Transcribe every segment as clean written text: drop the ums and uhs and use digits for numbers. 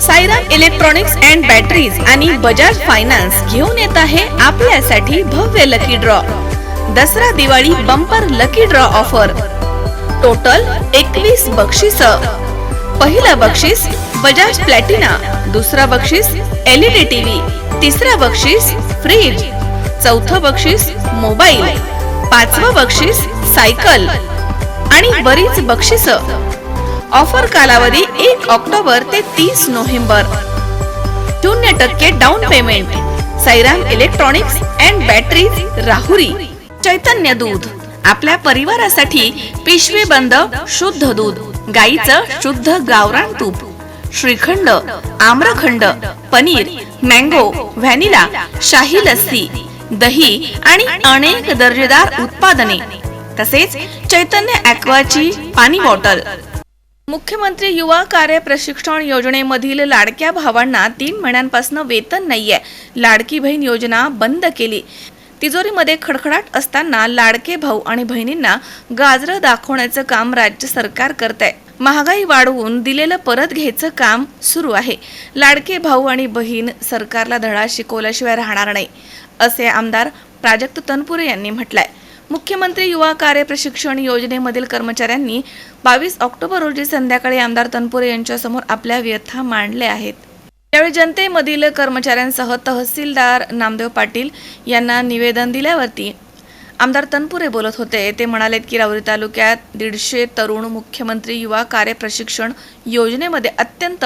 Sairam electronics and batteries आणि Bajaj finance घेऊन येत आहे आपल्यासाठी भव्य lucky draw. Dasara Diwali bumper lucky draw offer. Total 21 बक्षीस. पहिला बक्षीस बजाज प्लॅटिना, दुसरा बक्षीस LED टीव्ही, तिसरा बक्षीस फ्रीज, चौथं बक्षीस मोबाईल, पाचवं बक्षीस सायकल आणि बरीच बक्षीस. ऑफर कालावधी 1 ऑक्टोबर ते 30 November. 0% down payment. Sairam electronics and batteries, Rahuri. Chaitanya दूध, आपल्या परिवारासाठी पिशवी बंद शुद्ध दूध, गाईचं शुद्ध गावरान तूप, श्रीखंड, आम्रखंड, पनीर, मँगो, व्हॅनिला, शाही लस्सी, दही आणि अनेक दर्जेदार उत्पादने, तसेच चैतन्य ॲक्वाची पाणी बॉटल. मुख्यमंत्री युवा कार्य प्रशिक्षण योजनेमधील लाडक्या भावांना 3 महिन्यांपासून वेतन नाहीये. लाडकी बहीण योजना बंद केली. तिजोरीमध्ये खडखडाट असताना लाडके भाऊ आणि बहिणींना गाजरं दाखवण्याचं काम राज्य सरकार करतंय. महागाई वाढवून दिलेलं परत घ्यायचं काम सुरू आहे. लाडके भाऊ आणि बहीण सरकारला धडा शिकवल्याशिवाय राहणार नाही, असे आमदार प्राजक्त तनपुरे यांनी म्हटलंय. मुख्यमंत्री युवा कार्य प्रशिक्षण योजनेमधील कर्मचाऱ्यांनी 22 ऑक्टोबर रोजी संध्याकाळी आमदार तनपुरे यांच्यासमोर आपल्या व्यथा मांडल्या आहेत. यावेळी जनतेमधील कर्मचाऱ्यांसह तहसीलदार नामदेव पाटील यांना निवेदन दिल्यावरती आमदार तनपुरे बोलत होते. ते म्हणालेत की राहुरी तालुक्यात 150 तरुण मुख्यमंत्री युवा कार्य प्रशिक्षण योजनेमध्ये अत्यंत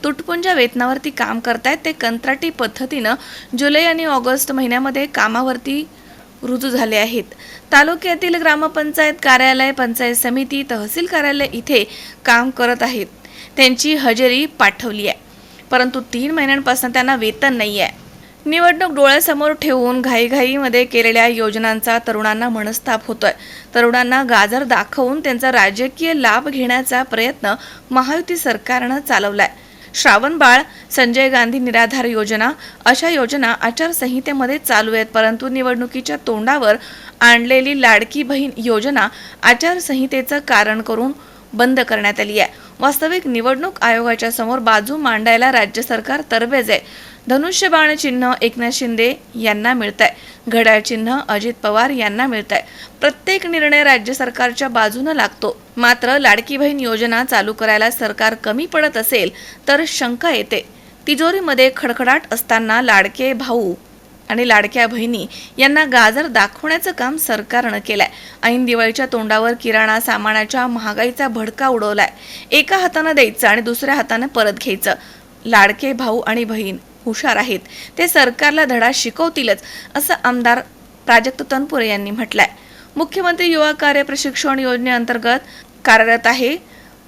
तुटपुंजा वेतनावरती काम करतायत. ते कंत्राटी पद्धतीनं जुलै आणि ऑगस्ट महिन्यामध्ये कामावरती रुजू झाले आहेत. तालुक्यातील ग्रामपंचायत कार्यालय, पंचायत समिती, तहसील कार्यालय इथे काम करत आहेत. त्यांची हजेरी पाठवली आहे, परंतु 3 महिन्यांपासून त्यांना वेतन नाही आहे. निवडणूक डोळ्यासमोर ठेवून घाईघाईमध्ये केलेल्या योजनांचा तरुणांना मनस्ताप होतोय. तरुणांना गाजर दाखवून त्यांचा राजकीय लाभ घेण्याचा प्रयत्न महायुती सरकारनं चालवलाय. श्रावणबाळ, संजय गांधी निराधार योजना अशा योजना आचारसंहितेमध्ये चालू आहेत, परंतु निवडणुकीच्या तोंडावर आणलेली लाडकी बहीण योजना आचारसंहितेचं कारण करून बंद करण्यात आली आहे. वास्तविक निवडणूक आयोगाच्या समोर बाजू मांडायला राज्य सरकार तरबेज आहे. धनुष्यबाण चिन्ह एकनाथ शिंदे यांना मिळत आहे, घड्याळ चिन्ह अजित पवार यांना मिळत आहे. प्रत्येक निर्णय राज्य सरकारच्या बाजूने लागतो. मात्र लाडकी बहीण योजना चालू करायला सरकार कमी पडत असेल तर शंका येते. तिजोरीमध्ये खडखडाट असताना लाडके भाऊ आणि लाडक्या बहिणी यांना गाजर दाखवण्याचं काम सरकारनं केलंय. ऐन दिवाळीच्या तोंडावर किराणा सामानाच्या महागाईचा भडका उडवलाय. एका हातानं द्यायचं आणि दुसऱ्या हातानं परत घ्यायचं. लाडके भाऊ आणि बहीण हुशार आहेत, ते सरकारला धडा शिकवतीलच, असं आमदार प्राजक्त तनपुरे यांनी म्हटलंय. मुख्यमंत्री युवा कार्य प्रशिक्षण योजनेअंतर्गत कार्यरत आहे.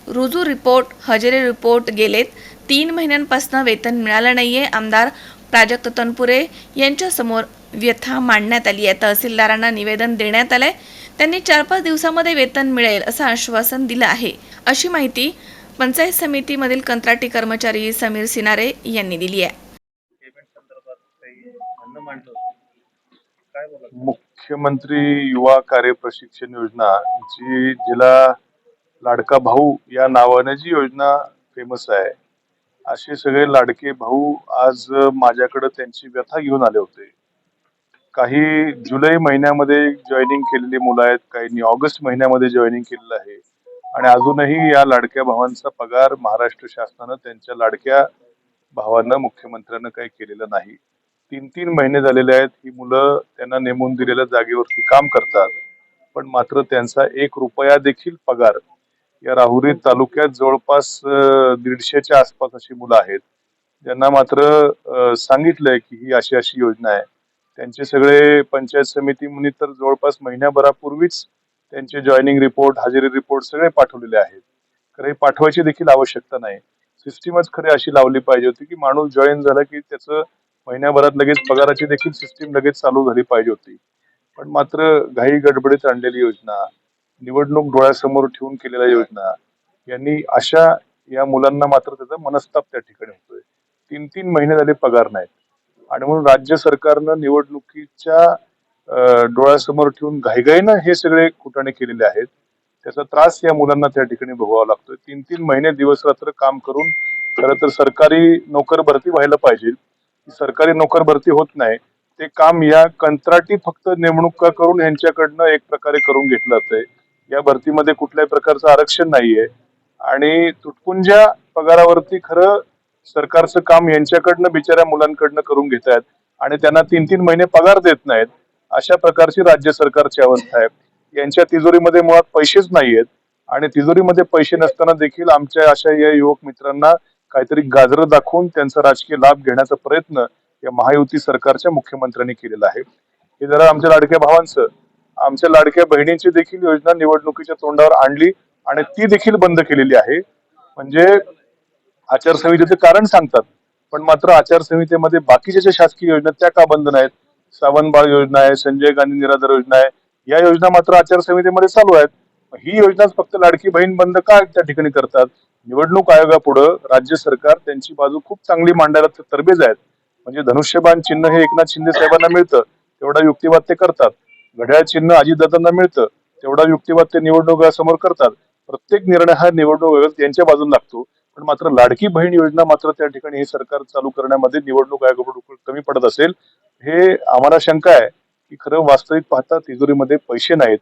रुजू रिपोर्ट, हजेरी रिपोर्ट गेलेत 3 महिन्यांपासून वेतन मिळालं नाहीये. आमदार प्राजक्त तनपुरे यांच्या समोर व्यथा मांडण्यात आली आहे. तहसीलदारांना निवेदन देण्यात आलंय. त्यांनी 4-5 दिवसामध्ये वेतन मिळेल असं आश्वासन दिलं आहे, अशी माहिती पंचायत समितीमधील कंत्राटी कर्मचारी समीर सिनारे यांनी दिली आहे. मुख्यमंत्री युवा कार्य प्रशिक्षण योजना, जिला लाडका भाऊ या नावाने जी योजना फेमस आहे, असे सगळे लाडके भाऊ आज माझ्याकडे त्यांची व्यथा घेऊन आले होते. काही जुलै महिन्यामध्ये जॉईनिंग केलेली मुलं आहेत, काहींनी ऑगस्ट महिन्यामध्ये जॉईनिंग केलेलं आहे आणि अजूनही या लाडक्या भावांचा पगार महाराष्ट्र शासनानं त्यांच्या लाडक्या भावांना मुख्यमंत्र्यांना काही केलेलं नाही. 3-3 महिने झालेले आहेत. ही मुलं त्यांना नेमून दिलेल्या जागेवरती काम करतात, पण मात्र त्यांचा 1 रुपया देखील पगार. या राहुरी तालुक्यात जवळपास 150च्या आसपास अशी मुलं आहेत, ज्यांना मात्र सांगितलंय की ही अशी अशी योजना आहे. त्यांचे सगळे पंचायत समितीमुनी तर जवळपास महिन्याभरापूर्वीच त्यांचे जॉईनिंग रिपोर्ट, हजेरी रिपोर्ट सगळे पाठवलेले आहेत. खरे पाठवायची देखील आवश्यकता नाही. सिस्टीमच खरी अशी लावली पाहिजे होती की माणूस जॉईन झाला की त्याचं महिन्याभरात लगेच पगाराची देखील सिस्टीम लगेच चालू झाली पाहिजे होती. पण मात्र घाई गडबडीत आणलेली योजना, निवडणूक डोळ्यासमोर ठेवून केलेल्या योजना, यांनी अशा या मुलांना मात्र त्याचा मनस्ताप त्या ठिकाणी होतोय. 3-3 महिने झाले पगार नाहीत आणि म्हणून राज्य सरकारनं निवडणुकीच्या डोळ्यासमोर ठेवून घाईघाईनं हे सगळे कुटाणे केलेले आहेत. त्याचा त्रास या मुलांना त्या ठिकाणी भोगावा लागतोय. 3-3 महिने दिवस रात्र काम करून खरं तर सरकारी नोकर भरती व्हायला पाहिजे. सरकारी नोकर भरती होत नाही. ते काम या कंत्राटी फक्त नेमणुका करून यांच्याकडनं एक प्रकारे करून घेतलं जातंय. या भरतीमध्ये कुठल्याही प्रकारचं आरक्षण नाहीये आणि तुटपुंज्या पगारावरती खरं सरकारचं काम यांच्याकडनं बिचाऱ्या मुलांकडनं करून घेत आहेत आणि त्यांना 3-3 महिने पगार देत नाहीत. अशा प्रकारची राज्य सरकारची अवस्था आहे. यांच्या तिजोरीमध्ये मुळात पैसेच नाहीयेत आणि तिजोरीमध्ये पैसे नसताना देखील आमच्या अशा या युवक मित्रांना काहीतरी गाजरं दाखवून त्यांचा राजकीय लाभ घेण्याचा प्रयत्न या महायुती सरकारच्या मुख्यमंत्र्यांनी केलेला आहे. हे जरा आमच्या लाडक्या भावांचं, आमच्या लाडक्या बहिणींची देखील योजना निवडणुकीच्या तोंडावर आणली आणि ती देखील बंद केलेली आहे. म्हणजे आचारसंहितेचं कारण सांगतात, पण मात्र आचारसंहितेमध्ये बाकीच्या ज्या शासकीय योजना त्या का बंद नाहीत? सावंतबाळ योजना आहे, संजय गांधी निराधार योजना आहे, या योजना मात्र आचारसंहितेमध्ये चालू आहेत. ही योजनाच फक्त लाडकी बहीण बंद का त्या ठिकाणी करतात? निवडणूक आयोगापुढं राज्य सरकार त्यांची बाजू खूप चांगली मांडायला तरबेज आहेत. म्हणजे धनुष्यबाण चिन्ह हे एकनाथ शिंदे साहेबांना मिळतं, तेवढा युक्तिवाद ते करतात. घड्याळ चिन्ह अजितदादांना मिळतं, तेवढा युक्तिवाद ते निवडणुकासमोर करतात. प्रत्येक निर्णय हा निवडणूक आयोग यांच्या बाजून लागतो. पण मात्र लाडकी बहीण योजना मात्र त्या ठिकाणी हे सरकार चालू करण्यामध्ये निवडणूक आयोगाकडून कमी पडत असेल, हे आम्हाला शंका आहे की खरं वास्तविक पाहता तिजोरीमध्ये पैसे नाहीत.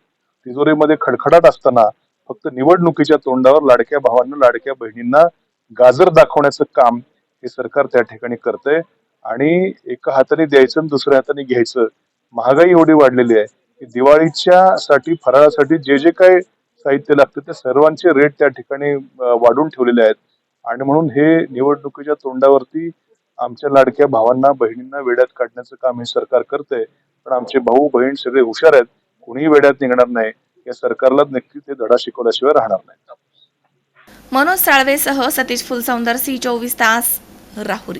तिजोरीमध्ये खडखडाट असताना फक्त निवडणुकीच्या तोंडावर लाडक्या भावांना, लाडक्या बहिणींना गाजर दाखवण्याचं काम हे सरकार त्या ठिकाणी करतंय आणि एका हाताने द्यायचं आणि दुसऱ्या हाताने घ्यायचं. महागाई एवढी वाढलेली आहे की दिवाळीच्या साठी, फराळासाठी जे जे काही साहित्य लागतं त्या सर्वांचे रेट त्या ठिकाणी वाढवून ठेवलेले आहेत आणि म्हणून हे निवडणुकीच्या तोंडावरती आमच्या लाडक्या भावांना, बहिणींना वेड्यात काढण्याचं काम हे सरकार करतंय. पण आमचे भाऊ बहीण सगळे हुशार आहेत, कोणीही वेड्यात निघणार नाही. या सरकारला नक्की ते धडा शिकवल्याशिवाय राहणार नाही. मनोज साळवेसह सतीश फुलसौंदर, C24 तास, राहुरी.